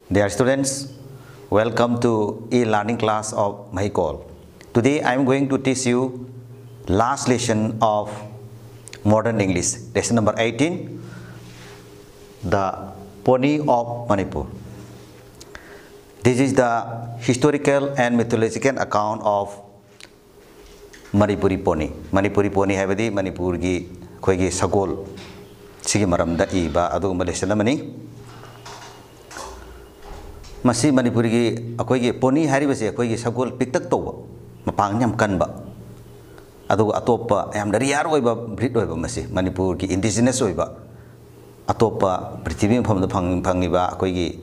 Dear students, welcome to e-learning class of Mahikol. Today I am going to teach you last lesson of modern English, lesson number 18, the Pony of Manipur. This is the historical and mythological account of Manipuri pony. Manipuri pony habadi Manipur gi khoigi sagol sigi maramda iba adugumba lesson amani. Masih Manipur gi akoigi pony hari base akoigi sagol piktak toba mapang nyam kanba adu atopa yam dari yar oiba breed oiba masih Manipur gi indigenous oiba atopa prithvi phomda phangiba akoigi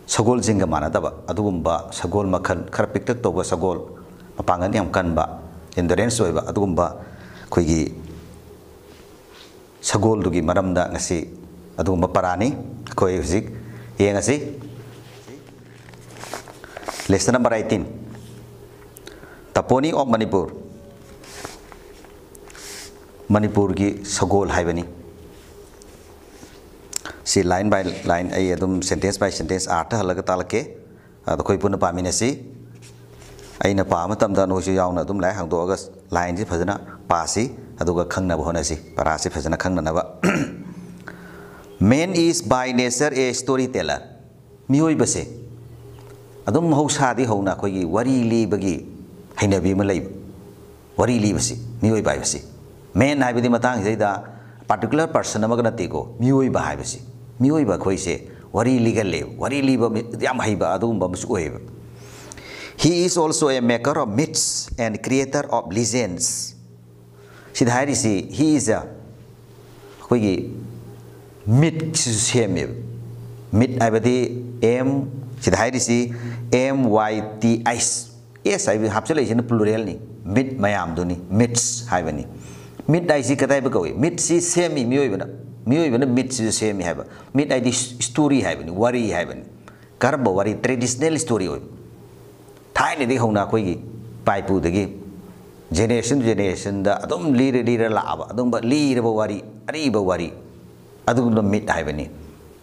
sagol jinga manadaba adugumba sagol makhan khara piktak toba sagol mapang nyam kanba endurance oiba adugumba akoigi sagol dugi maramda ngasi adugumba parani akoi hujik yengasi. Lesson number 18, the Pony of Manipur. Manipur ki sagol haibani. Si line by line ay adum sentence by sentence artha halaga talake ado koi puna pamina si ay na pa matam da no si yaw na adum lai hang do agas line si phajana pa si aduga khangna bhona si para si phajana khangna na ba. Man is by nature a storyteller. Miyoi base adum mahusadi hona koigi wari li bagi hainabi ma lay wari li basi mioi bai basi men haibidi matang da particular person amaga nati ko mioi ba hai basi mioi ba khoi se wari legal le wari li ba yam haiba adum ba musu oiba. He is also a maker of myths and creator of legends. Sidhari si he is a koigi myth semi myth haibidi Sidhari si MYTS. Yes, I will have to listen to plural ni. Myth mayam duni myths haibani. Myth I see katai bagawi. Myth si semi miyoibana. Miyoibana myth si semi haiba. Myth I di story haibani. Wari haibani. Karba wari traditional story hoy. Thai ni di hona koi gi paipu dagi generation to generation da adum lira laba adum ba lira ba wari ari ba wari adum no myth haibani.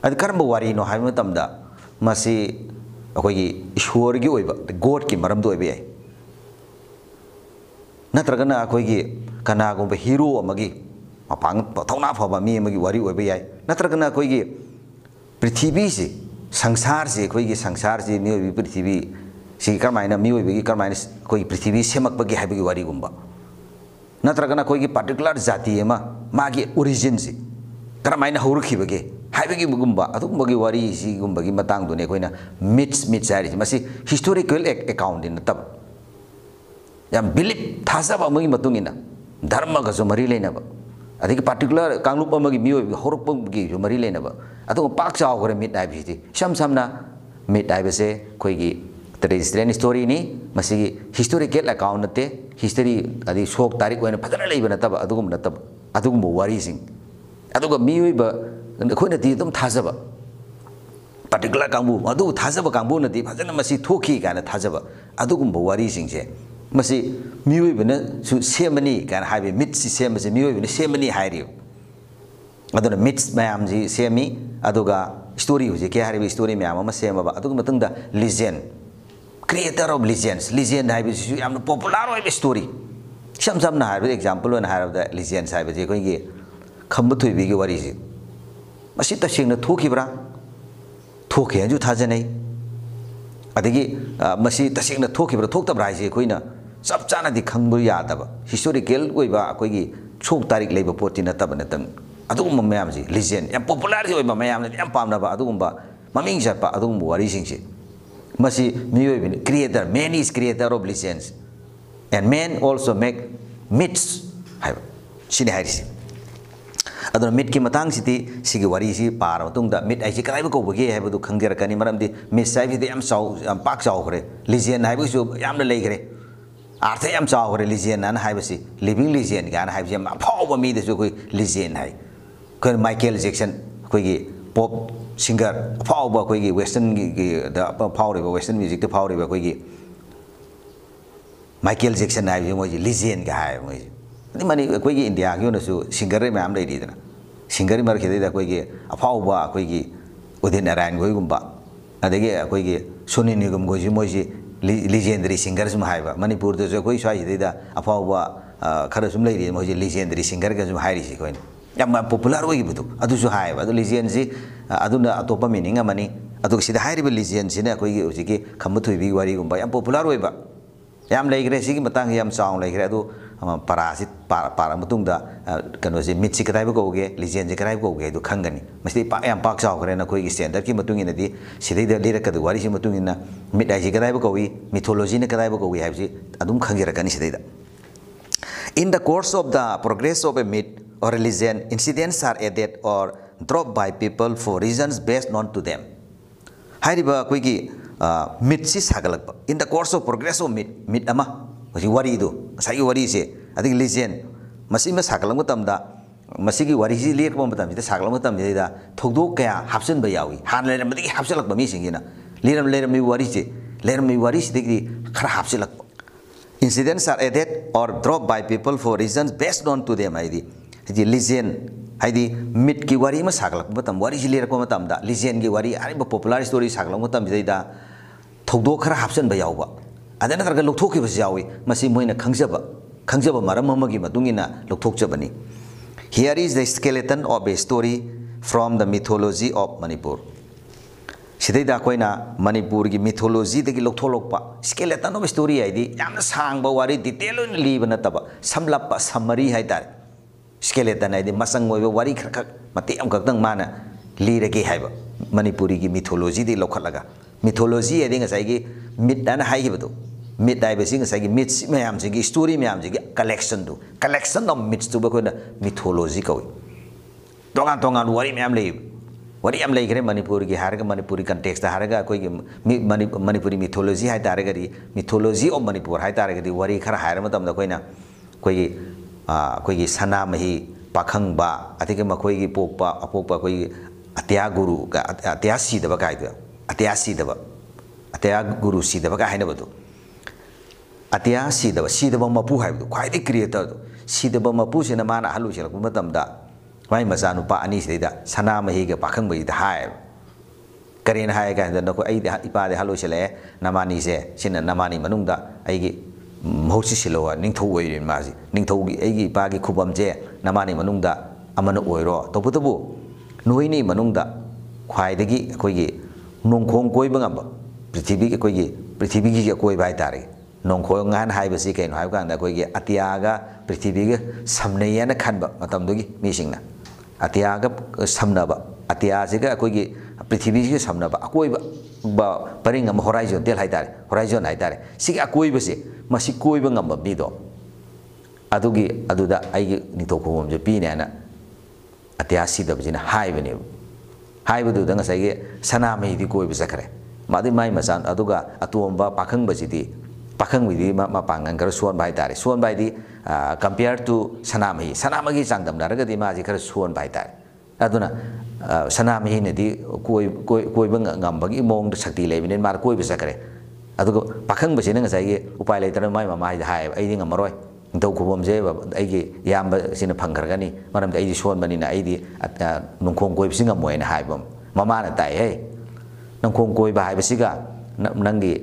Ad karba wari no haibani tamda masi akoigi ishwar gi oiba god ki maram do oiba natragana akoigi kana go hero amagi mapang thona phaba mi amagi wari oiba yai natragana akoigi prithvi si sangsar si akoigi sangsar si mi oibi prithvi si karmaina mi oibi gi karmaina akoigi prithvi semak bagi haibagi wari gumba natragana akoigi particular jati ema magi origin si karmaina hurukhi bagi haibagi gumba adugumba gi wari si gumba gi matang dune koina myths ari masi historical account in tab yam belief thasaba magi matungina dharma ga mari lena ba adigi particular kanglup amagi miyo horok gi mari lena ba adu pak chaw gore myth ai bi samna myth ai bese koi gi traditional story ni masi historical account nate history adi shok tarik oina phadana leibana tab adugum natab adugum wari sing aduga miyo ba khoi nati dum thajaba particular kangbu adu thajaba kangbu nati phajana masi thoki kana thajaba adugum wari singse masi mioi bena su semani kana haibe myth si semase mioi bena semani hairi aduna myths mayam ji semi aduga story huje ke haribe story mayam ama sema ba aduga matungda legend creator of legends legend haibe su yamna popular oibe story samna haibe example one haibe the legends haibe je koi gi khamba thoibi gi wari ji masi tasingna thokibra thoke aju thajanai adigi masi tasingna thokibra thoktabra haise koina sab chana di khangbu yadaba historical oiba akoigi chok tarik leiba poti na tabana tam adugum mayam ji legend yam popular ji oiba mayam yam pamna ba adugumba maming japa adugum wari singse masi miyoibin creator man is creator of legends and man also make myths haiba sini hairisi aduna myth ki matang siti sigi wari si par matungda myth ai si kai ko bage hai bu khangder kani maram di myth sai bi yam saw yam pak saw khre legend hai bu su yam na lei khre artha yam saw khre legend an hai basi living legend gan hai yam phau ba mi de su koi legend hai ko Michael Jackson koi gi pop singer phau ba koi gi western gi da phau re western music de phau re ba koi gi Michael Jackson hai mo ji legend ga hai mo ni mani koi gi India gi no su singer re mam dei dina singer mar khede da koi gi aphau ba koi gi udin aran goi gumba अदगी अखोई सोनी निगम को मोजी legendary singer सुम हाइबा मणिपुर दो जो कोई स्वाइदा अफावा खर सुम लेरी मोजी legendary singer का जो हाइरी कोई याम popular होइबदु अदुसु हाइबा अदु लीजेंड जी अदुना अतोपा मीनिंग अमनी अदु सिदा हाइरिबा लीजेंड सिने अखोई उजिकी खमथुइबी वारी गुंबा याम पॉपुलर होइबा याम लेग्रे सिगी मतंग याम चाउंग लेग्रे अदु पारासी पारा मतुंगदा कनोसे मिटसी कदाइबा कोगे लीजेंड जे कदाइबा कोगे अदु खंगनी मस्ती याम पाक चाउग्रे न कोई स्टैंडर्ड की मतुंगिनदी सिदैदा लिरकदु वारी सि मतुंगिना मिटाइसी कदाइबा कोगी मिथोलॉजी ने कदाइबा कोगी हाइबसी अदुम खंगिरकनी सिदैदा In the course of the progress of a myth or religion, incidents are added or dropped by people for reasons best known to them. Hairiba koigi myth si sagalakpa. In the course of progress of myth ama wasi wari do sai wari se adik legend masi ma sagalang matamda masi gi wari si lek pam matam ita sagalang matam da thogdo kaya hapsen ba yawi han le madi hapselak ba mi singina leram mi wari si digi khara hapselak. Incidents are added or dropped by people for reasons best known to them. Haidi legend, haidi myth ki wari ma saglak matam wari jilir ko matam da legend ki wari ari ba popular story saglak matam da thogdo khara hapsen ba yawba adana targa lokthok ki bas yawi masi moina khangjaba maram amagi matungina lokthokjabani. Here is the skeleton of a story from the mythology of Manipur. Sidai koina Manipur ki mythology de ki loktholopa skeleton of story aidi yamna sangba wari detail on libana taba samlappa summary haidar skeleton aidi masang oiba wari khak mate am kakdang mana lirege haiba Manipuri ki mythology de lokhalaga mythology aidi ngasai ki myth dan haibadu myth dai besi ngasai ki myths mayam ji story mayam ji collection of myths tu ba koina mythology kawi tongan wari mayam leib wari am leigre Manipur ki harga Manipuri context da harga koi Manipuri mythology hai taragari mythology of Manipur hai taragari wari khara hair matam da koina koi sana mahi pakhang ba atige ma koi pokpa apokpa koi atya guru ka atya si da ba kai da atya guru si da ba kai na badu atya si da ba mapu hai du khai de creator du si da ba mapu se na mana halu se la matam da Mai masanu pa ani sida sana mahi ga pakhang bai da hai karin hai ga da ko ai ipa de halo sele namani se sin namani manung da ai gi mohsi silo ningthau oi ma ji ningthau gi ai gi ipa gi khubam je namani manung da amana oiro to putu noi ni manung da khwai de gi koi gi nongkhong koi bangam prithvi gi koi gi prithvi gi koi bai tare nongkhong ngan hai ba si kain hai ga da koi gi atia ga prithvi gi samnai ya na khan ba matam do gi mi sing na Atia ga samnaba atia jiga koigi prithvi ji samnaba akoi ba paring am horizon tel haitare sig akoi ba se masi koi ba ngam bi do adugi aduda ai ni to ko je pi ne na atia si da bjina hai ba du da ngasai ge sana me di koi ba sakare madi mai masan aduga atomba pakhang ba ji di pakhang wi di ma pangan kar suan bai tare suan bai di compared to sanamahi sangdam daraga di ma ji kar suan bai tare aduna sanamahi ne di koi bang ngam bagi mong sakti lebinen mar koi bisa kare aduga pakhang ba sina ngasai ge upai lai tar mai ma hai ai di ngamaroi dau ko bom je ai ge yamba sina phangkar gani maram ai di suan bani na ai di nongkhong koi bisinga moi na hai bom mama na tai he nongkhong koi ba hai bisiga nangi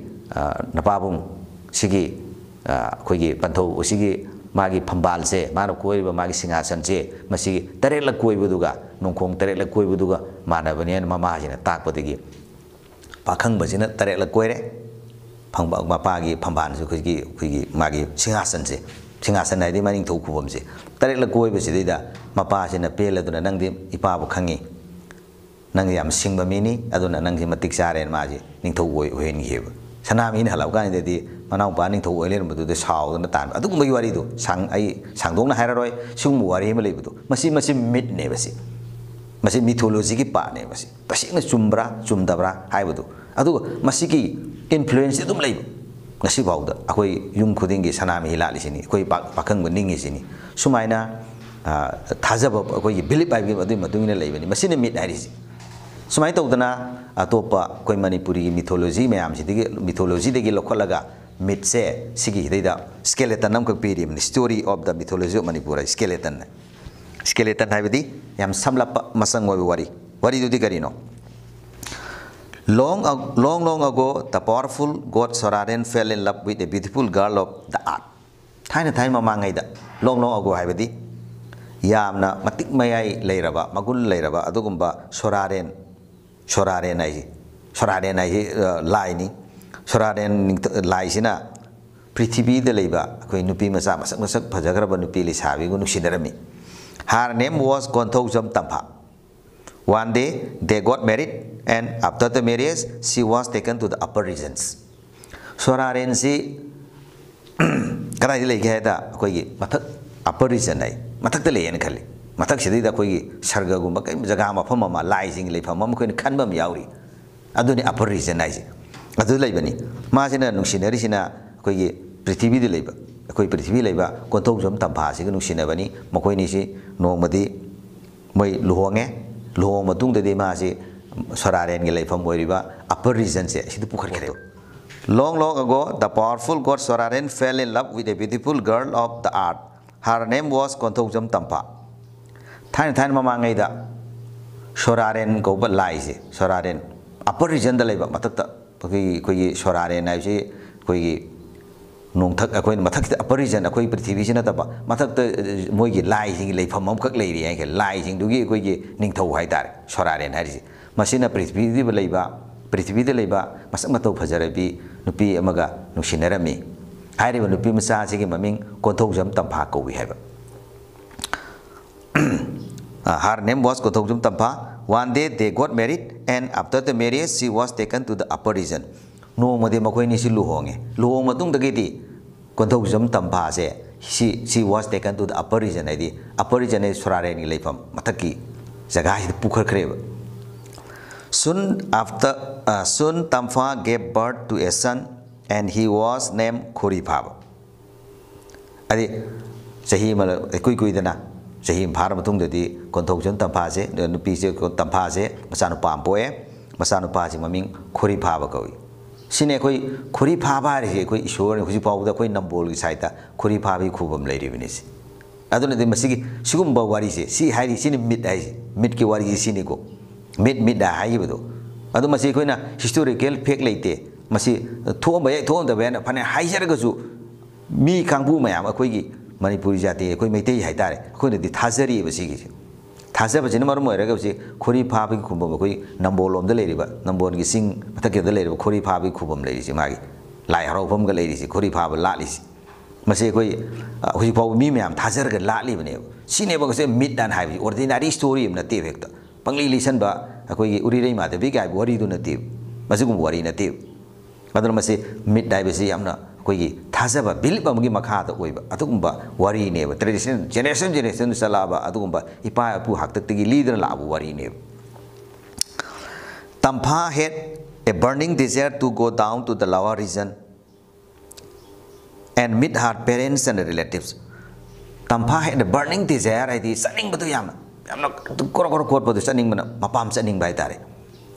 napabung sigi koigi panthau usigi magi phambal se mano koi ba magi singhasan se masigi tarela koi buduga nongkhong tarela koi buduga mana banian mama jina takpatigi pakhang bajina tarela koi re phangba mapa gi phamban su koigi magi singhasan nai di maning thau khubam se tarela koi ba sidida mapa jina pela duna nangdi ipa bu khangi nang yam singba mini aduna nang ji matik sare ma ji ning thau oi hen gi sanami ni halau kan de manau ba ning thau oi len bu de saw na tan adu mai wari du sangdong na hairaroi sung wari ma lebu masi mit ne basi masi mythology ki pa ne basi pasing chumbra chumdabra hai bu adu masi ki influence dum lebu ngasi bauda akoi yum khuding gi sanami hilali sini koi pakhang bu ning sini sumaina thajaba akoi believe bai adu madung ne leibani masi ne mit hai ri Sumai tawdana atopa koi Manipuri mythology mayam sidigi mythology degi lokhalaga myth se sigi deida skeleton nam kak piri story of the mythology of Manipur skeleton haibadi yam samlap masang wari du di karino long ago, the powerful god Soraden fell in love with a beautiful girl of the art. Time mamangai da long ago haibadi. Yamna matik mayai leiraba, magun leiraba, adugumba Soraden ai laini. Soraden lai sina. Prithibi the leba, Queen Nupi Masak Pajagraba Nupili Savi, Nusiderami. Her name was Gontozam Tampa. One day they got married, and after the marriage, she was taken to the upper regions. Soraren si Karadile Gada, Kogi, Matak, upper region, Matak the Lay and Kali. Matak Shidi, the Kogi, Sarga Gumba, Zagama Pomama, Lising Lepamam, Kanbam Yauri. Aduni upper region, Adulabani. Masina Nusinerishina, Kogi, Prithibi the labor. Koi Prithibi labor, Gontozam Tampa, Siganushinabani, Mokoinishi, no Madi, Moi Luonge. Long matung de masi Soraren gilay from Weriba, upper region says the Pukar. Long ago, the powerful god Soraren fell in love with a beautiful girl of the art. Her name was Gontozam Tampa. Time Mamangada Soraren go but lies, Soraren. Upper region the labor, Matata, Kogi Soraren, I say, Kogi. Nung thak akoi mathak the upper region akoi Prithibi sina taba mathak the moigi lai sing lei phamam khak lei ri ai lai sing dugi akoi gi ningthau hai tar Soraren hari masina Prithibi di leiba masak matau phajarabi nupi amaga nungsinarami hairi nupi masa sigi maming Gontozam Tampa ko wi haiba. Her name was Gontozam Tampa. One day they got married, and after the marriage she was taken to the upper region. No mode Makoini si Luhonge. Luhong matung the giti. Gontozam Tampa se. She was taken to the upper region. Upper region is Soraren Lepam. Mataki. Zagai the Pukar Crave. Soon Tampa gave birth to a son, and he was named Kuripaba. Adi Sahim Kuikuidana. Sahim Paramatung the Gontozam Tampa se, the Nupise Tampa se, Masano Pampoe, Masano Pasi Maming Kuripaba Koi. Sine koi Kuri Paba here, koi sure, who power the Queen Nambol Saita, Kuri Pabi Kubum lady Venice. I don't know the Masiki, Sugumba Warise, see Heidi Sin mid Midki Wari Sinico, mid Haibudo. I don't must historical peg late, Masi, told the van upon a high Jaragazu, me Kambu Mayam, a quiggy, Manipurijati, Koi Mete Haitare, Koi the Tazari was Sigi. Tazaba General Regasi, Kuri Pabi Kubum, Nambol of the lady, but Nambor sing, Mataki the lady, Kuri Pabi Kubum ladies, Magi, like Ropum ladies, Kuri Pab Lalis. Maseko, who call me, ma'am, Tazar Latli, she never say mid and high, ordinary story in the Vector. Pangli listen, but a quay Urima, the big guy, worried on the tip. Mazum worry in a tip. Mother must say mid diversity, I'm not. Tazaba, Bill Bamgi Makata, Atumba, worry never. Tradition, generation, Salaba, Atumba, Ipa Puhak, the leader lab, worry never. Tampa had a burning desire to go down to the lower region and meet her parents and relatives. Tampa had a burning desire, I did something but I'm not to quote for the sending Mapam sending by Tare.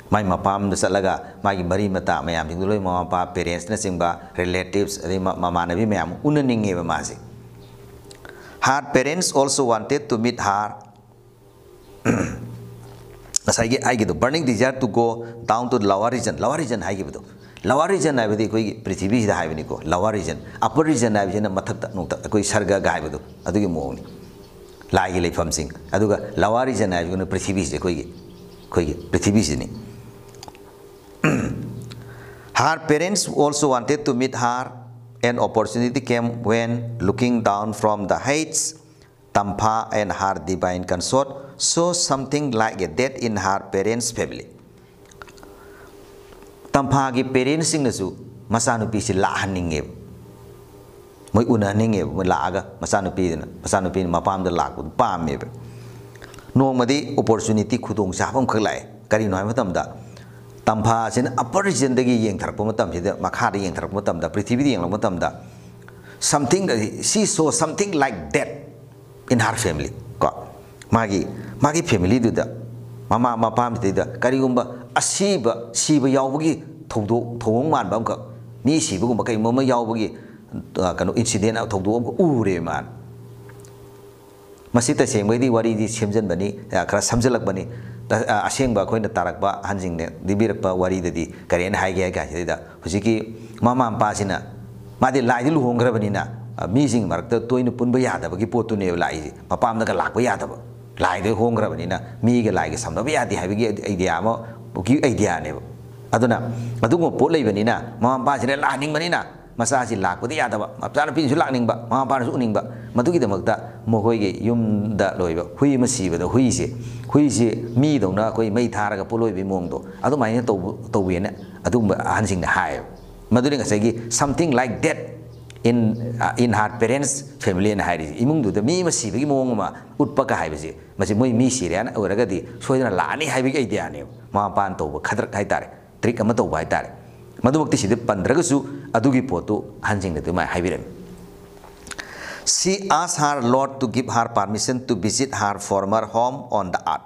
My mapam the salaga, my marimata, my aming mapa, parents, Nasimba, relatives, Mamanavi Mam, Unaning Eva Masi. Her parents also wanted to meet her. As I get the burning desire to go down to the lower region, I give it. Lower region, I will Prithibi the Hivenico, lower region, upper region, I will Matata, Sarga Gaibudo, Adugimoni. Lagile from sing, Aduga, lower region, I will Prithibi the Prithibi. Her parents also wanted to meet her. An opportunity came when, looking down from the heights, Tampa and her divine consort saw something like a death in her parents' family. Tampa gi parents sing nasu masanupi si lahaning eb. Moy unaning eb mo laaga masanupi mapam da lag pam eb. No madi opportunity khudong sabam khalai kari noi matam da Tampa sin upper region dagi yeng tharpa matam sida makha yeng tharpa matam da Prithibi yeng lang matam da something she saw something like that in her family ko magi family du da mama mapam da kari gumba asiba siba yawbagi thong man bam ka mi siba gumba kai mama yawbagi kanu incident au thong ure man masita sembai di wari di semjan bani kara samjalak bani asengba khoi na tarakba hanjing ne dibirakpa wari dadi karen haige ga sida hujiki mama pa sina madi lai lu hongrabani na mi jing marakta toina punba yada bagi potu ne lai mapam da lakba yada ba lai de hongrabani na mi ga lai ga samda ba yadi habigi idea mo ki idea ne aduna adugo pot lei bani na mama pa sina la ning bani na masa si lakba di yada ba mapsana pin su lak ning ba mama pa su ning ba madugi da makta mo khoi ge yum da loi ba hui ma si ba da hui si mi dong na koi mai thara ga poloi bi mong do adu mai ne to wi ne adu han sing na hai maduri nga sagi something like that in her parents family na hai imung du da mi ma si bi mong ma utpa ka hai bi si ma si moi mi si re na ora ga di soidana la ni hai bi idea ne ma pan to ba khadrak hai tare trick ama to ba hai tare madu wakti si de pandra ga su adu gi potu han sing de mai hai bi re. She asked her Lord to give her permission to visit her former home on the earth.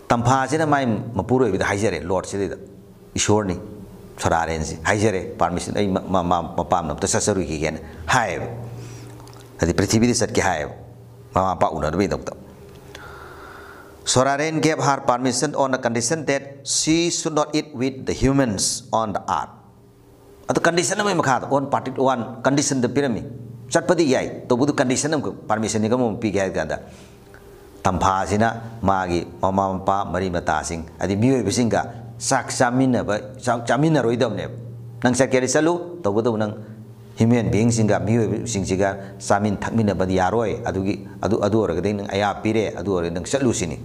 Tampha sina mai mapuro ibida haijare Lord sida ishor ni soraren si haijare permission ai mapam nam to sasaru ki gen hai adi prithvi di sat ki hai mama pa unar bi dok. Soraren gave her permission on the condition that she should not eat with the humans on the earth. Atau condition mai makha on particular one condition the pyramid. Catpadi yai to budu condition am permission ni kamu pi gaya ganda tampha sina magi mama pa mari mata sing adi mioi bisinga sak samina ba sak chamina roi dam ne nang sakeri salu to budu nang human being singa mioi sing siga samin thakmina ba yaroi adu ora ga nang aya pire adu ora nang salu sini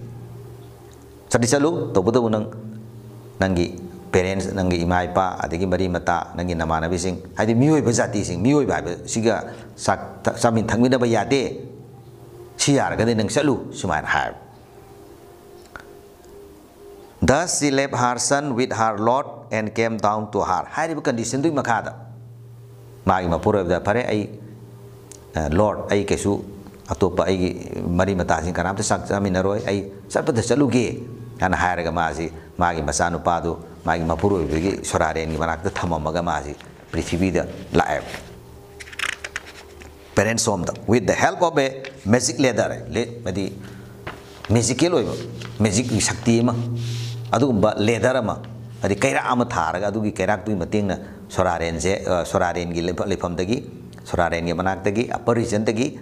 sadi salu to budu nang nangi parents nangi imai pa adigi mari mata nangi namana bising hadi mioi bajati sing mioi ba siga sak samin thangmina ba yade siar ga nang salu suman ha. Thus she left her son with her Lord and came down to her. Hari condition tu makada magi mapura da pare ai Lord ai kesu atopa ai mari mata sing kanam sak samin roi ai sarpa salu ge ana hair ga masi magi masanu padu magi mapuro bigi soraren gi manak thamamaga masi prithvi da lae parents home with the help of a magic ladder le madi magical oi magic shakti ma adu ba ladder ma adi kaira ama tharaga adu gi kaira tu mating na soraren je soraren gi lefam dagi soraren gi manak dagi upper region dagi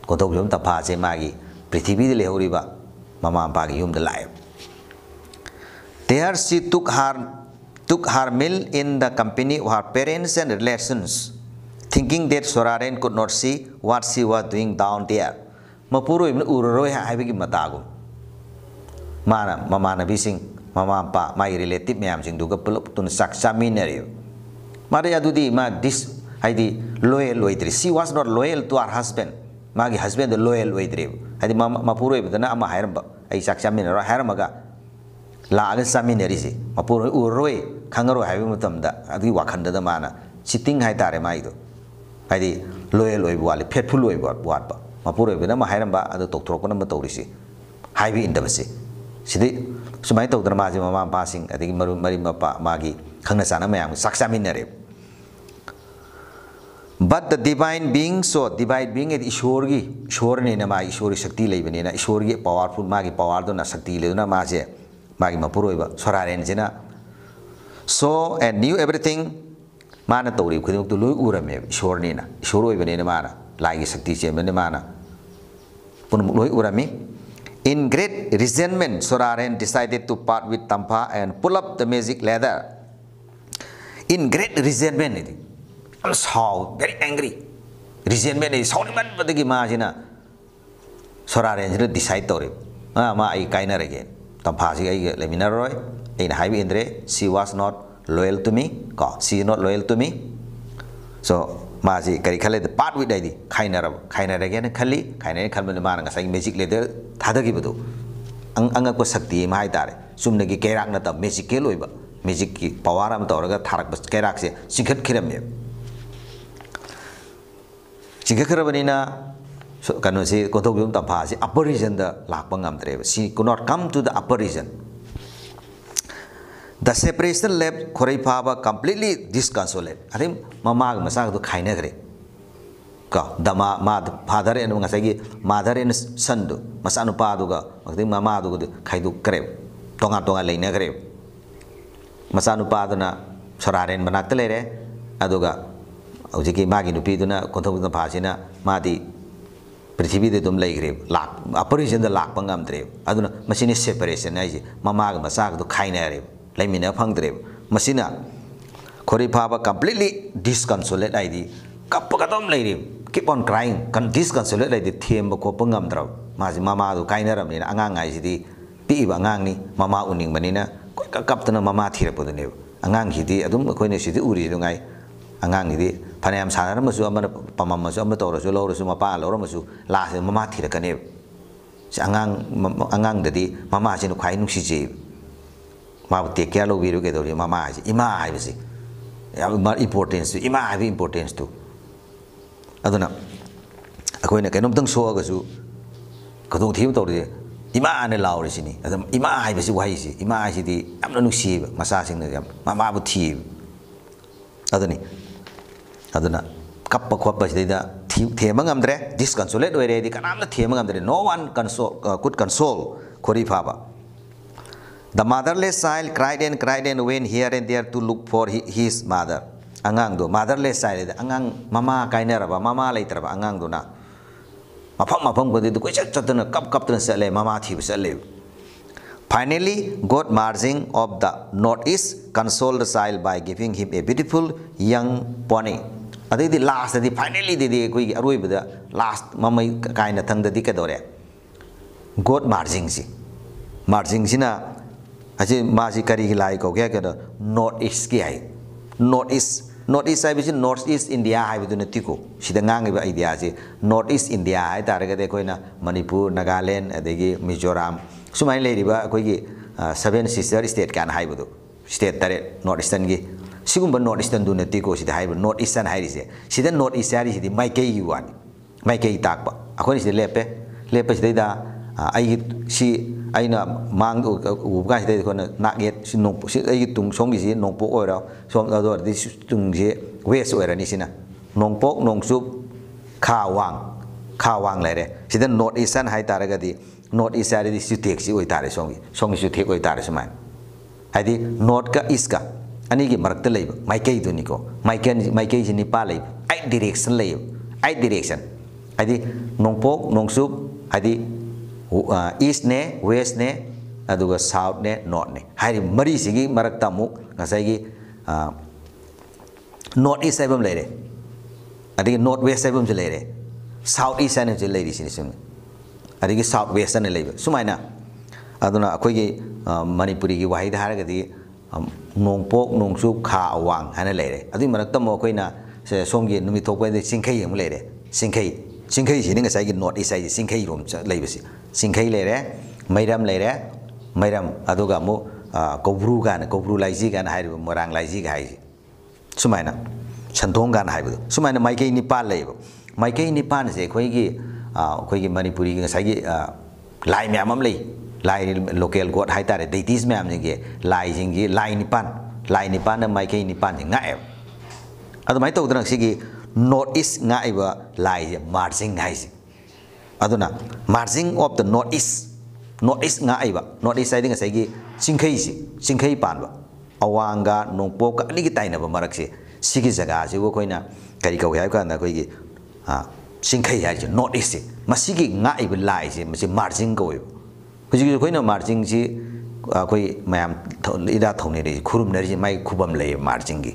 kodok jom tapha je magi prithvi de lehori ba mama pa gi yum da lae. There she took her meal in the company of her parents and relations, thinking that Soraren could not see what she was doing down there. Mapuro ibn uroi haibigi matago. Mana mama na bising mama pa my relative mayam sing duga pelop tun saksa minari. Mari adudi ma this haidi loyal waitri. She was not loyal to her husband. Magi husband the loyal waitri. Haidi mapuro ibn ama hairamba. Ai saksa minara hairamaga. La aga saminari si mapuro uroi kangaro hai mutam da adi wakanda da mana sitting hai tare mai do haidi loyal oi wali faithful oi wat ba mapuro bena ma hairam ba adu tok trok na ma tawri si hai bi inda basi sidi sumai tok dra ma ji mama pa sing adi mari mapa magi khangna sana mayam saksaminare. But the divine being so divine being it ishor ni na ma ishori shakti lei bani na ishor gi powerful magi power do na shakti le na ma je magi mapuro ba soraren jina so and knew everything mana tawri khudimuk tu loi urame ishor ni na ishor oi bani na mana lai gi shakti che bani mana punmuk loi urami. In great resentment Soraren decided to part with Tampha and pull up the magic ladder. In great resentment it so very angry resentment is so man badagi ma jina Soraren jina decide tawri ma ai kaina again Tampha si ai lemina roi in high indre she was not loyal to me she is not loyal to me so ma si kari khale the part with dai di kaina again khali kaina khalman ma nga sai magic leader thadagi badu anga ko sakti ma hai tare sumna gi kerak na ta magic ke loiba magic ki power am tawraga tharak bas kerak se sikhat khiram me sikhat khirabani na so kanu si kothok yum Tampha si upper region da lakpa ngamdre she could not come to the upper region. The separation left Khoraiphaba completely disconsolate. Arim mamag masag to khaina gre ka dama ma father and ngasagi mother and son do masanu pa do ga akti mama do khaidu kare tonga tonga leina kare masanu pa do na soraren manak lere aduga ujiki magi nupi do na kontho na phasina madi prithvi de dum leigre lak operation da lak pangam tre aduna machine separation ai mama ga masa do khaina re laimina phang tre masina khori phaba completely disconsolate ai di kapakadom leire keep on crying kan disconsolate like the theme ko pangam draw maji mama du kaina ram ni angang ai sidi pi ba angang ni mama uning manina ko kap tana mama thira podu ne angang hidi adum ko ne sidi uri du ngai angang ni di phanayam sana ram su amana pamam su am to ro su lo ro su mapa lo ro su la se mama thira ka ne si angang de di mama sin khai nu si je ma te kya lo bi ru ke do ri mama ai ima ai bisi ya importance ima ai importance tu aduna akoina kainom tang so ga su kadong thiu to ri ima ane law ri sini adum ima ai bisi wai si ima ai si di amna nu si masa sing ne mama bu thi aduni aduna kappa khoppa si da thema ngam dre disconsolate oi re di kanam na thema ngam dre no one could console khori phaba. The motherless child cried and went here and there to look for his mother. Angang do motherless child angang mama kaina raba mama laitraba angang do na mapam ko de ko chatna kap tana sale mama thi sale. Finally God marching of the northeast consoled the child by giving him a beautiful young pony. Adi the last the finally the ko aroi bada last mama kaina thang da dikadore God marching sina aje maji kari lai ko kya kada northeast ki ai northeast ai bisin northeast India ai bidu natiko sida ngang ba idea je northeast India ai taraga de koina Manipur Nagaland adegi Mizoram sumai le riba koi gi seven sister state kan hai bidu state tare northeastern gi sigumba northeastern du natiko sida hai northeastern hai rise sida northeast ai sida maikei gi wan maikei takba akoi sida lepe sida ai si aina mang uga sida ko na get si nong si ai tung song gi si nong po ora som do di tung je west ora ni sina nong pok nong sup khawang le re sida north eastern hai taraga di north east ari di si tek si oi tare song si tek oi tare samai ai di north ka east ka ani gi marak te leiba maikei du ni ko maikei ji ni pa leiba ai direction leiba ai direction ai di nong pok nong sup ai di east ne west ne aduga south ne north ne hari mari sigi marakta mu ngasai gi north east saibam lere adi north west saibam je lere south east ne je lere sini sim adi gi south west ne lebe sumaina aduna akoi gi manipuri gi wahai dhar ga di nongpok nongsu kha awang hana lere adi marakta mo koina se somgi numi thokpai de singkhai mu lere singkhai sini ngasai gi north east ai singkhai rom lebe si singkhai lere mairam aduga mu kobru laiji gan hai morang laiji ga hai sumaina santong gan hai bu sumaina maikei nipal leibo maikei nipan se khoi gi manipuri gi ngasai gi lai myam am lei lai local god hai tare deities myam gi lai jing gi lai nipan na maikei nipan ji ngai adu mai to dang sigi north east ngai ba lai marching hai aduna marching of the northeast nga aiba northeast side nga sai singkhai panba awanga nongpok ka ani gi taina ba marak se sigi jaga se go koina kari ka hai ka na koi gi singkhai hai northeast se masigi nga aiba lai se masi marching ko huji koina marching ji koi mayam ida thone re khurum ne mai khubam lei marching gi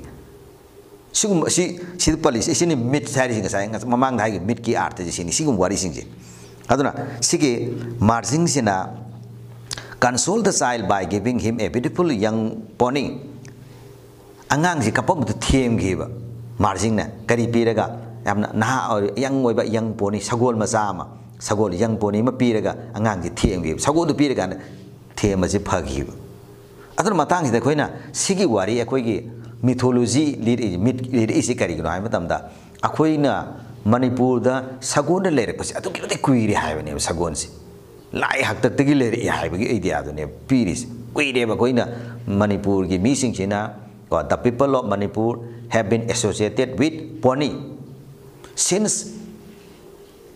sigum si police sini mid sari nga sai mamang dai gi mid ki art ji sini sigum wari sing ji aduna sige marching sina console the child by giving him a beautiful young pony angang ji kapam tu them gi ba marching na kari piraga yamna na yang oi ba young pony sagol macha ma sagol young pony ma piraga angang ji them gi sagol du piraga them ma ji phagi ba aduna matang ji da koina sigi wari akoi gi mythology lead is kari gno ai matam da akoi na Manipur da sagon da lere pasi atu kiti kuiri hai bane sagon si lai hak tak tagi lere hai bagi idea do ne piris kuiri ba koina Manipur gi missing china the people of Manipur have been associated with pony since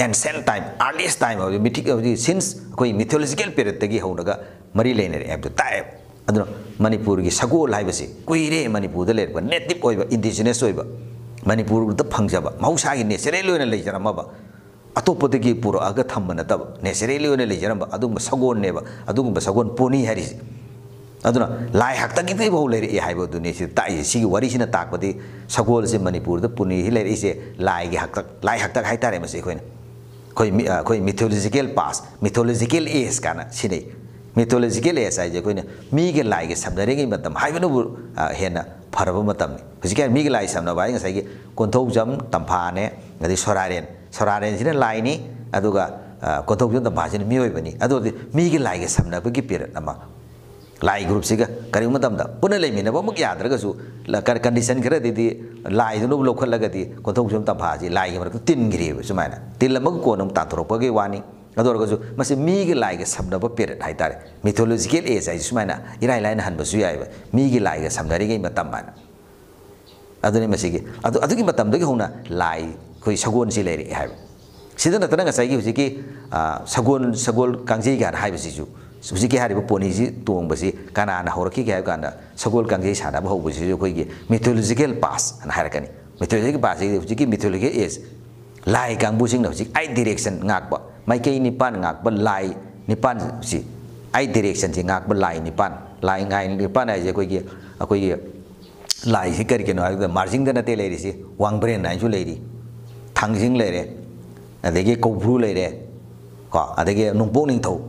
ancient time earliest time of mythic since koi mythological period tagi haunaga mari lener abdu tae aduna manipur gi sagol haibasi kuire manipur da lerba native oiba indigenous oiba manipur da phangjaba mausa gi natural oina leijarama ba atopodagi pura aga thambana tab natural oina leijarama adum sagon neba adum sagon poni harisi aduna lai hakta gi tei bau leri haibo duni si tai si wari sina takpati sagol se manipur da puni hi leri se lai gi hakta hai tare mase koina koi mythological past mythological age kana sinai mythological age ai je koina mi ge lai ge sabdare gi matam haibanu hena faraba matam ni hujika mi ge lai samna bai ngasai gi konthau jam tampa ne ngadi soraren sina lai ni aduga konthau jam tampa sina mi oi bani adu mi ge lai ge samna ba gi period ama lai group siga kari matam da puna lai mina ba muk yadra ga su la kar condition khara di lai du lo khol laga di ko thong jom ta pha ji lai ga tin giri sumaina tin la mag ko nam ta thoro pa ge wani ador ga su masi mi ge lai ga samna ba period hai tare mythological age ai sumaina irai lai na han ba su yai ba mi ge lai ga samna ri ge matam mana aduni masi ge adu gi matam da ge hona lai koi sagon si leri hai sidana tana ga sai gi hujiki sagol kangji ga hai ba si ju Suzuki hari poni si tuang basi karena anak horaki kaya karena sagol kangji sana bahu basi jo koi mythological past anak harakani mythological past itu Suzuki mythological is lai kang busing dah Suzuki I direction ngak ba mai kei nipan ngak ba lai nipan si I direction si ngak ba lai ngai nipan aja koi lai si kari keno ada margin dan nate lady si wang brain aja lady thangsing lady ada ke kobru lady ko ada ke numpuk ning tau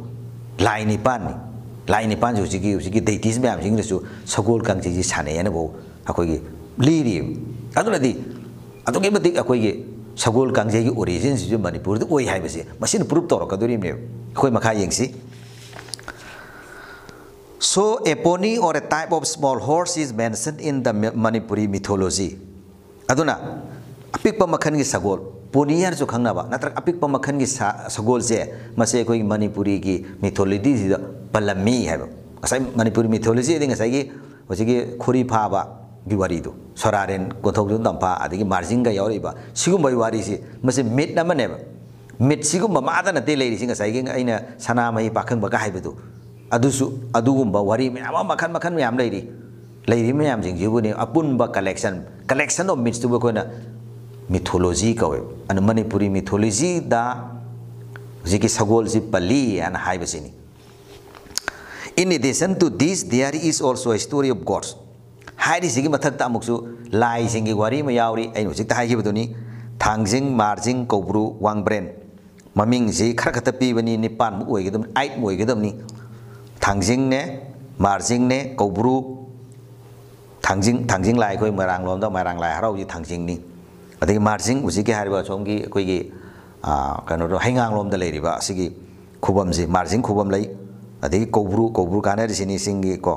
lai nipan jo sigi deities me am sing su sagol kang ji sane ya bo akoi gi liri aduna di atu ge batik akoi gi sagol kang ji gi origin si manipur du oi hai base machine proof tor ka duri me khoi makha yeng si so a pony or a type of small horse is mentioned in the Manipuri mythology aduna apik pa makhan gi sagol poni yar jo khangna ba natrak apik pa makhan gi sagol je mase koi manipuri gi mythology da palami hai ba asai manipuri mythology ding asai gi hojigi khuri pha ba gi wari do soraren gothok jun tampa adigi margin ga yori ba sigum bai wari si mase mit na mane ba mit sigum ma da na te leiri sing asai gi aina sana mai pakhang ba ga hai ba do adugum ba wari me ama makhan me am leiri me am jing ji bu ni apun ba collection of myths to ko na mythology kawe an manipuri mythology da jiki sagol ji pali an haibasini in addition to this there is also a story of gods hairi sigi mathak ta muksu lai singi wari ma yauri ai no jikta haiji baduni thangjing marjing kobru wangbren maming ji khar khata pi bani nipan mu oi gedam 8 mu oi gedam ni thangjing ne marjing ne kobru thangjing lai koi marang lom da marang lai harau ji thangjing ni adagi marjing usi ke hariba chomgi koi gi kano ro hangang lom da lei riba sigi khubam ji marjing khubam lai adagi kobru kana ri sini singi ko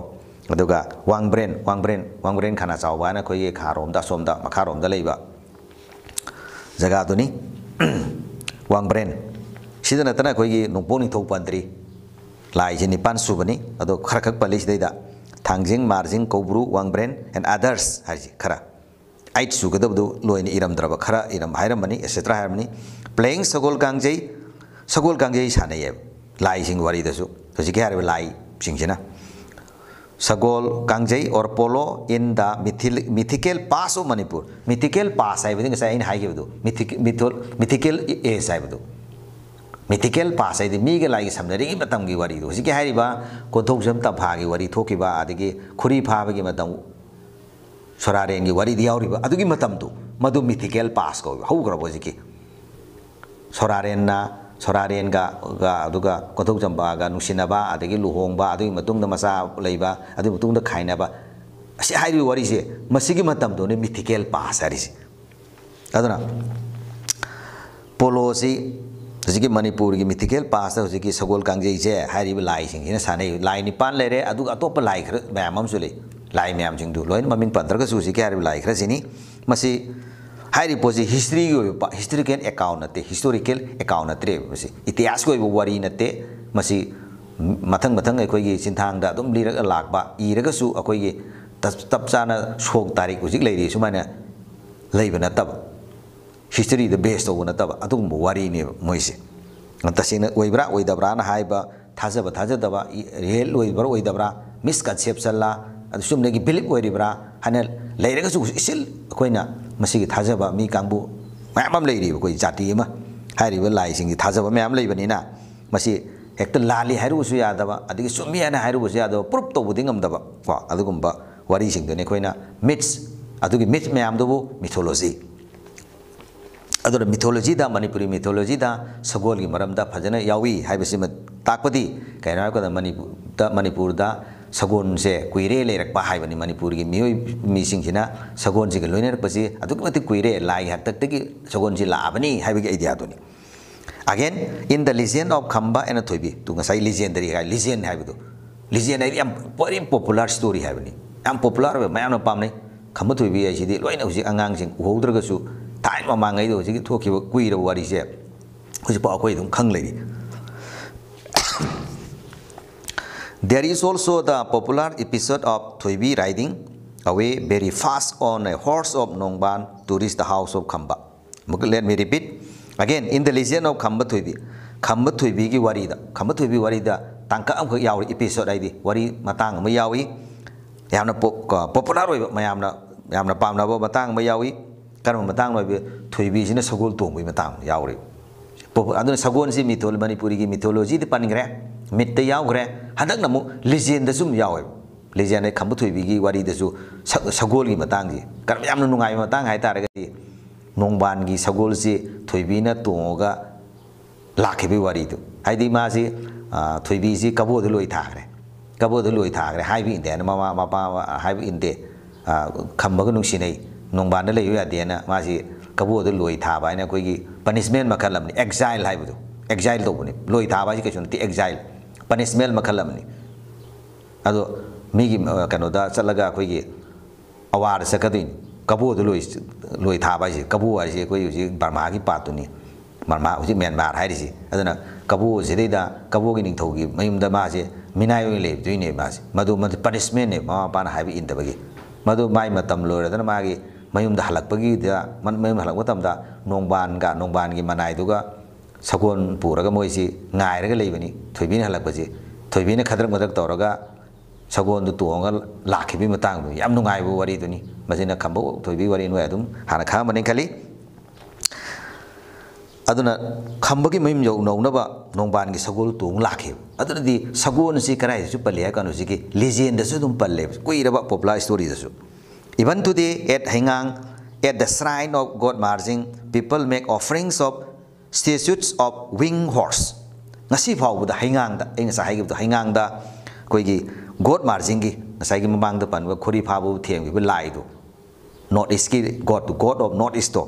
aduga wangbren khana chawba na koi gi kharom da somda makharom da leiba jaga duni wangbren sidana tana koi gi nongponi thok pandri lai jini pan subani ado kharkhak palis deida thangjing marjing kobru wangbren and others haji khara ait su gadabdu loin iram draba khara iram hairam mani etc haramni playing sagol kangjei sanaye lai sing wari dasu to jike har lai sing jina sagol kangjei or polo in the mythical past of Manipur mythical past ai biding sai in hai gebdu mythical is ai bdu mythical past ai mi ge lai samnari gi matam gi wari do jike hari ba konthok jam ta pha gi wari thoki ba adigi khuri pha ba gi matam soraren gi wari diauri ba adugi matam tu madu mythical past ko hau gra bo jiki soraren ga aduga kothok jamba ga nusina ba adigi luhong ba adigi matung da masa leiba adu matung da khaina ba asi hairi wari se masigi matam do ne mythical past ari se aduna polo si jiki manipur gi mythical past jiki sagol kangjei je hairi lai sing ina sanai lai ni pan lere adu atop lai khra mamam su le lai myam jing du loin maming pandra ka su si kya lai khra sini masi hairi posi historical account ate masi itias ko wari nate masi mathang ai gi sinthang da dum lira lak ba iraga su akoi gi tap chana sok tarik ujik leiri sumana leiba na tab history the base to nataba adum wari ne moise tasina oibra oidabra na haiba thajaba real oibra oidabra misconception la adusum ne gi believe oiribra hanel leiraga su isil koina masigi thajaba mi kangbu mayam leiri ko jati ma hairiba lai sing gi thajaba mayam leibani na masi hekta lali hairu su yadaba adigi sumi ana hairu su yadaba proof to buding amdaba ko adugumba wari sing ne koina myths adugi myth mayam do mythology adura mythology da manipuri mythology da sagol gi maram da phajana yawi haibasima takpadi kaina ko da manipur da sagon se kuire le rakpa haibani manipur gi mi sing sina sagon ji ga loine rakpasi aduk mati kuire lai hat tak gi sagon ji labani haibagi idea doni again in the legend of Khamba and Thoibi tu ngasai legendary ga legend haibu legend ai am very popular story haibani am popular ba mayam na pamne Khamba Thoibi ai sidi loina usi angang sing uhodra ga su time mangai do ji thoki kui ro wari se usi pa koi dum khang lei. There is also the popular episode of Thoibi riding away very fast on a horse of Nongban to reach the house of Khamba. Let me repeat again in the legend of Khamba Thoibi gi wari da tangka am yawi episode ai di wari matang ma yawi yamna popular oi mayamna pamna bo matang ma yawi kan matang noi Thoibi sina sagol tong bi matang yawi aduna sagon si Manipuri gi mythology di paningre mit yaugre hadak namu legend sum yawe legend Khamba Thoibi gi wari da su sagol gi matang ji kan yamna nungai matang hai tare ga Nongban gi sagol si Thoibi na tonga lakhibi wari tu haidi ma si Thoibi si kabo de loi thagre haibi inde na mama haibi inde Khamba ga nungsi nei Nongban da lei ya de na ma si kabo de loi tha ba na koi gi punishment makalam ni exile haibu tu exile to ni loi tha ba ji ka chunti exile punishment makalam ni ado mi gi kano da chalaga koi gi award sakadin kabo de loi tha ba ji kabo ai ji koi ji Burma gi patuni Burma ji Myanmar hai ji adana kabo ji da kabo gi ning thogi mayum da ma ji minai oi le duine ba ji madu punishment ne ma pa na haibi in da bagi madu mai matam loi da ma gi mayum da halak bagi da mayum halak watam da Nongban gi manai du ga sagon puraga moi si ngai raga leibani Thoibi na halak baji Thoibi na khadrak madak toraga sagon du tuonga lakhibi matang du yam nungai bu wari du ni masina Khamba Thoibi wari no adum hana kha mane khali aduna Khamba gi mayum yo no na ba Nongban gi sagol tuong lakhi aduna di sagon si karai su palle ka no si gi legend su dum palle koi ra ba popular story su even today at Hingang at the shrine of God Marjing people make offerings of statues of winged horse ngasi phau da Hingang da eng sa hai gi da Hingang da koi gi God Marjing gi ngasai gi mamang da pan ba khori pha bu theng bi lai du North East gi God of North East to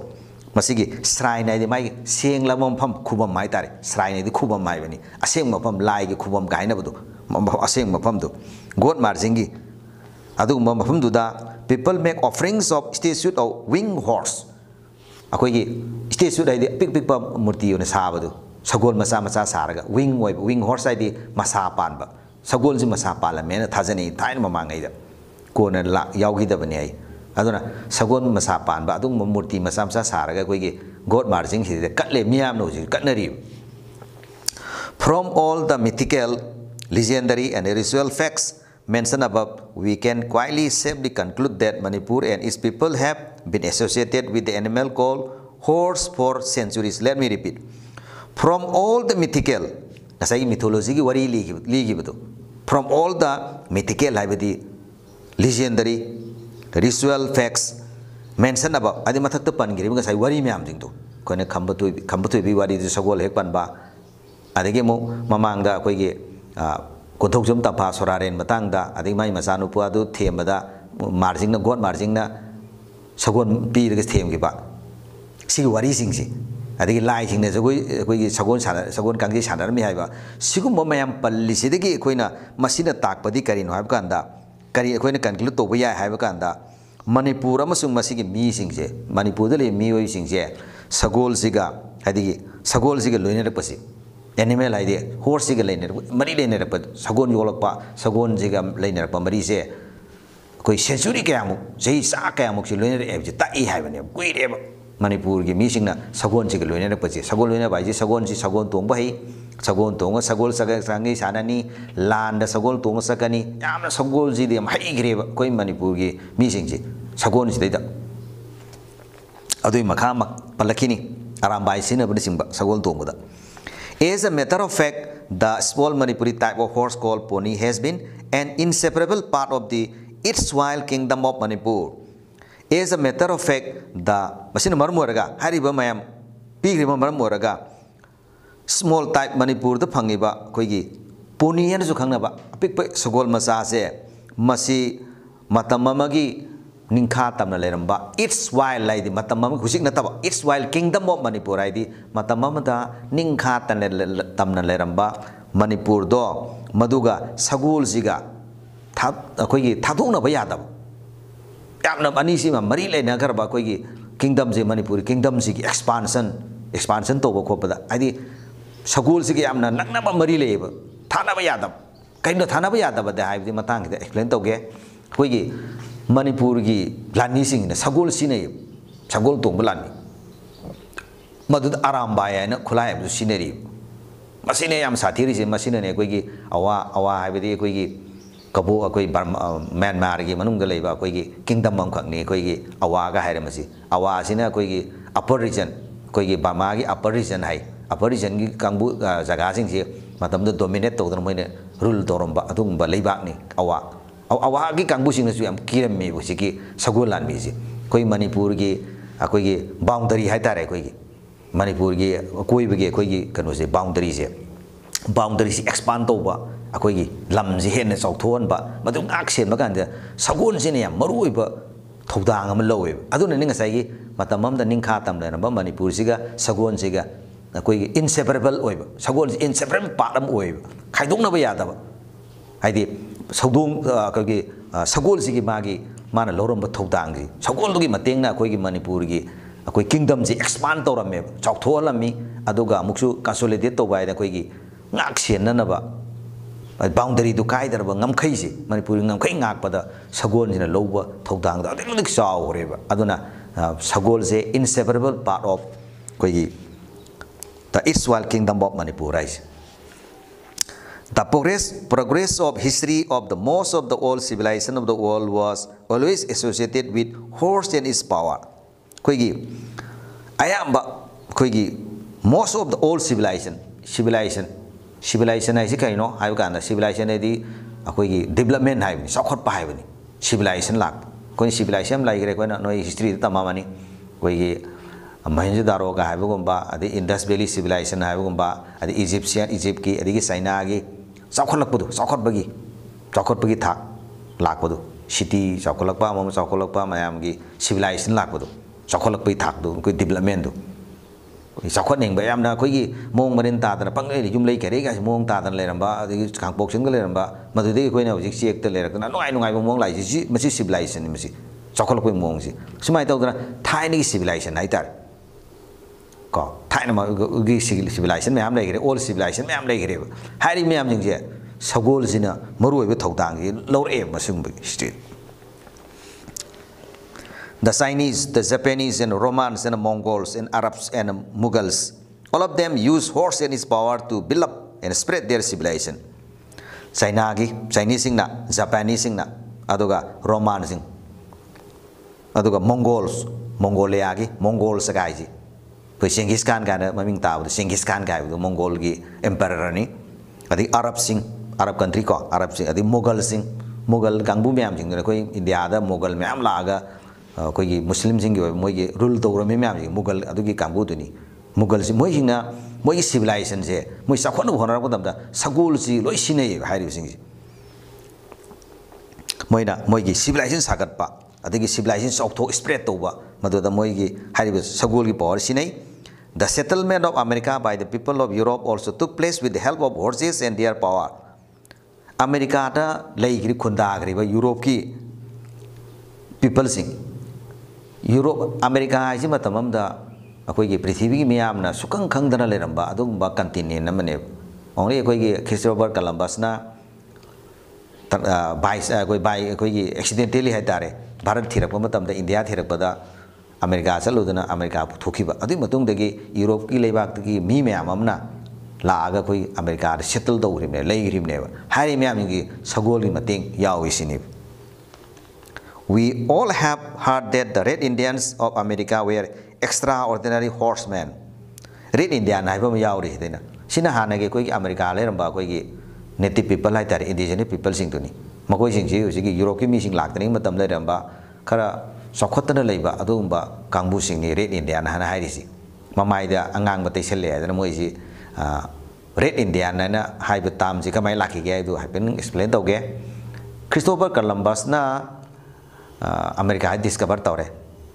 masigi shrine ai di mai seng la mom pham khubam mai tare shrine ai di khubam mai bani aseng ma pham lai gi khubam gai na bu aseng ma pham du God Marjing gi adu ma pham du da people make offerings of statue of winged horse akoi gi statue ai di pik murti ona saba du sagol macha saraga wing horse ai di masa pan ba sagol ji masa pala mena thajani thain ma mangai da ko na la yaugi da bani ai aduna sagon masa pan ba adu murti macha saraga koi gi God Marjing hi de katle miam no ji katnari from all the mythical legendary and ritual facts mentioned above, we can quietly safely conclude that Manipur and its people have been associated with the animal called horse for centuries. Let me repeat. From all the mythical, mythology wari ligi from all the mythical legendary ritual facts mentioned above, adi mathak to pan giri ngasai wari me amjing to. Kone Khamba Thoibi wari to sagol hek pan ba. Adege mo mamangda koi ge Kontok jom tapa soraren matang da adik mai masanu pu adu them da Marjing na God Marjing na sagon pi de them ki ba si wari sing si adik lai sing ne koi sagon kangji sanar mi hai ba sigum mo mayam palli si de ki koina masina tak padi kari no hai kan da kari koina conclude to ba hai ba kan da Manipur amasung masigi mi sing se Manipur de le mi oi sing se sagol siga adik sagol siga loine ra pasi animal idea horse ga lainer mari lainer pa sagon yolak pa sagon jiga lainer pa mari se koi century ka mu sei sa ka mu si lainer e ji ta i hai bane kui re ba Manipur की मीसिंगना सगोन से लोने रखपचे सगोन लोने बाइजे सगोन तोंग भाई सगोन तोंग सगोल संगी सानानी लांड सगोल तोंग सकनी यामना सगोल जी दे high grab कोई मणिपुर की मीसिंग से सगोन से देता अदुई मखा पलखिनी आरामबाई सिनबन सिंबा सगोल तोंगदा. As a matter of fact, the small Manipuri type of horse called pony has been an inseparable part of the erstwhile kingdom of Manipur. As a matter of fact, the masina marmuraga hariba mayam pigrima marmuraga small type Manipur the phangiba koigi pony and sukhanaba pick sogol masase masi matamamagi Ningka tamna leramba it's while like the matamam husik nataba it's while kingdom of Manipur ID matamamada ningka tamna leramba Manipur do maduga sagul ziga koigi thaduna bayadab yamna anisi ma mari le nagar ba koigi kingdom je Manipur kingdom ji expansion to ko pada ID sagul zigi yamna nagna ba mari le ba thana bayadab kaino thana bayadab da hai di matang ki explain to ge koigi Manipur की लानी सिंह ने सगोल सिने सगोल तोंग लानी मदुद आराम bye न खुलाय बु scenery मसिने याम साथीरी से मसिने ने कोई की अवा है बदे कोई की कबो कोई म्यांमार की मनुंग लेबा कोई की किंगडम मम खंगनी कोई की अवा का है मसि अवा सिने कोई की अपर रीजन कोई की बर्मा की अपर रीजन है अपर रीजन की कांगबु जगह सिंह से मतलब डोमिनेट तोदन मोइने रूल तोरंबा अदुंबा लेबाकनी अवा अवा की कांगबुसिंग यम किरमे बुसिकी सगोल लानमी से कोई मणिपुर की कोई की बाउंड्री है तारे कोई की मणिपुर की कोई भी कोई की कनो से बाउंड्री से एक्सपांड तौबा कोई की लम से हेन चौथोनबा मदु आक्सेन मकान सगोल से याम मरुइबा थौदांग अम लौवे अदुना नि ngसाई की मतम अमदा निंखा तम लेनबा मणिपुर सिगा सगोल सिगा कोई इनसेपरेबल ओइबा सगोल इनसेपरेबल पार्ट अम ओइबा खाइदोंनबा यादबा हाइदि सौदों कोई सगोल से मागी माना लौरम थौदांग सगोल की मतेंगना कोई मणिपुर की कोई किंगडम से एक्सपांड तौरमे चौथोलमी अदुगा मुक्सु कंसोलिडेट तौबाय कोई सेननबा बाउंड्री दु कायदरबा ngमखै से मणिपुर ngमखै ngakpada सगोल सिना लौबा थौदांग दा अदिक चावरेबा अदुना सगोल से इनसेपरेबल पार्ट ऑफ कोई the erstwhile kingdom of Manipur राइज. The progress of history of the most of the old civilization of the world was always associated with horse and its power. Koigi ayamba koigi most of the old civilization ai sikai no hai kan civilization ai di koigi development hai ni sakhot pa hai ni civilization lak koi civilization lai gre koi na no history tamamani koigi Mohenjo-daro ka hai gumba adi Indus Valley civilization hai gumba adi Egypt ki adi China gi चौखटपगी था लापदो city चौखलपा मम चौखलपा मयाम की civilisation लापदो चौखलपई थाकदो कोई development दो चौखटनिंग यामना कोई मोंग Marin तादना पंगले yum लै केरे गास मोंग तादना लेरंबा अदि खांगपोक्सिन ग लेरंबा मदुदे कोइना हजिक चेक लेरकना नुगाई नुगाई मोंग लाइ सि मसि सिविलाइजेशन नि मसि चौखलपई मोंग सि सुमाइ तौदना थाइनि सिविलाइजेशन हाइतार को थाइना गी सिविलाइजेशन मैम लेगरे ओल्ड सिविलाइजेशन मैम लेगरे हाइरि मैम जिंजे सगोल सिना मरुइबे थौदांगी लौरे मसुंग history. The Chinese, the Japanese and Romans and the Mongols and Arabs and the Mughals, all of them use horse and its power to build up and spread their civilization. Chinese singna, Japanese singna, aduga Romans sing, aduga Mongolia gi, Mongols gaiji. Genghis Khan kana maming tao Genghis Khan kai Mongol gi emperor ni adi Arab sing Arab country ko Arab sing adi Mughal sing Mughal kangbu myam sing koi India da Mughal myam laga koi Muslim sing moi gi rule to ram myam sing Mughal adu gi kangbu tu ni Mughal sing moi hingna moi civilization se moi sakhon honar ko damda sagol si loi sinai hairi sing moi gi civilization sagat pa adi gi civilization sok spread to ba madu da moi gi hairi sagol gi power sinai. The settlement of America by the people of Europe also took place with the help of horses and their power. America da leigri khunda agri ba Europe ki people sing Europe America ai si matamam da akoi gi prithvi gi miyam na sukang khang dana leramba adum ba continent na mane only akoi gi Christopher Columbus na by akoi gi accidentally hai tare Bharat thirak pa matam da India thirak pa da America saludana America puthokiba adi matungdagi Europe ki leibak mi mayam amna laaga koi America settle tawrimne leigrimne hari mayam gi sagol gi mating yawi sini. We all have heard that the Red Indians of America were extraordinary horsemen. Red Indian haiba ma yawri dena sina hana ge koi America le ramba koi gi native people lai tar indigenous people sing tuni makoi sing ji usi gi Europe ki mi sing laktani matam le ramba kara sokhotana leiba adumba kangbu sing ni Red Indian hana hairisi mamai da angang ba taiselle adana moi si Red Indian na haiba tam ji kamai laki ge du happen explain tawge Christopher Columbus na America discover tawre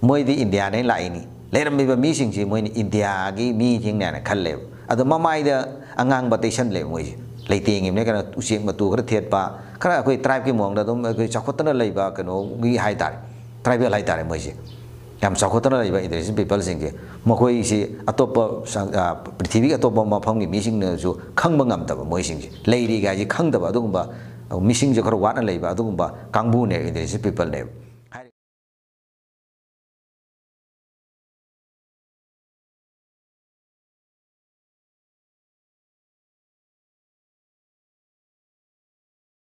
moi di India nei laini leram mi ba mi sing ji moi ni India gi mi jing na khalle adu mamai da angang ba taisen le moi leiting im ne kana using matu kara thiet pa kara koi tribe ki mong da dum koi chakhotana leiba kano gi hai tar tribal hai tar moi ji yam chakhotana leiba indigenous people sing ge makoi si atopa prithvi atopa mafam gi mi sing na ju khangba ngam ta moi sing ji leiri ga ji khang da ba dum ba mi sing je kara wa na leiba dum ba kangbu ne indigenous people ne